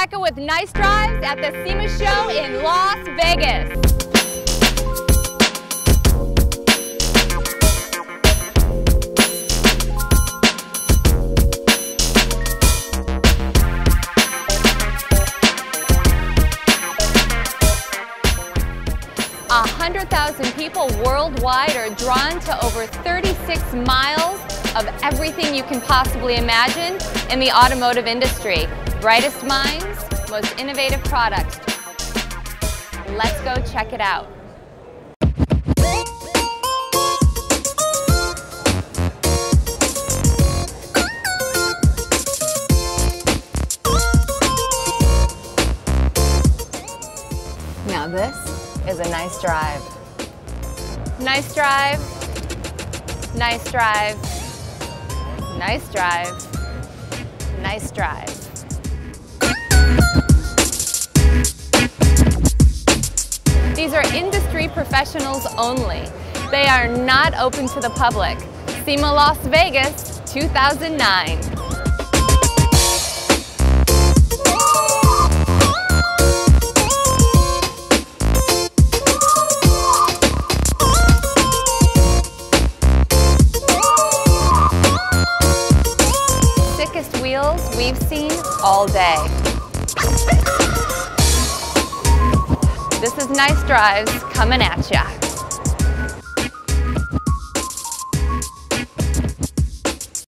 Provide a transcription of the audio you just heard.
Rebecca with Nice Drives at the SEMA show in Las Vegas. A 100,000 people worldwide are drawn to over 36 miles of everything you can possibly imagine in the automotive industry. Brightest minds, most innovative products. Let's go check it out. Now this is a nice drive. Nice drive, nice drive, nice drive, nice drive. These are industry professionals only. They are not open to the public. SEMA Las Vegas 2009. Wheels we've seen all day. This is Nice Drives coming at ya.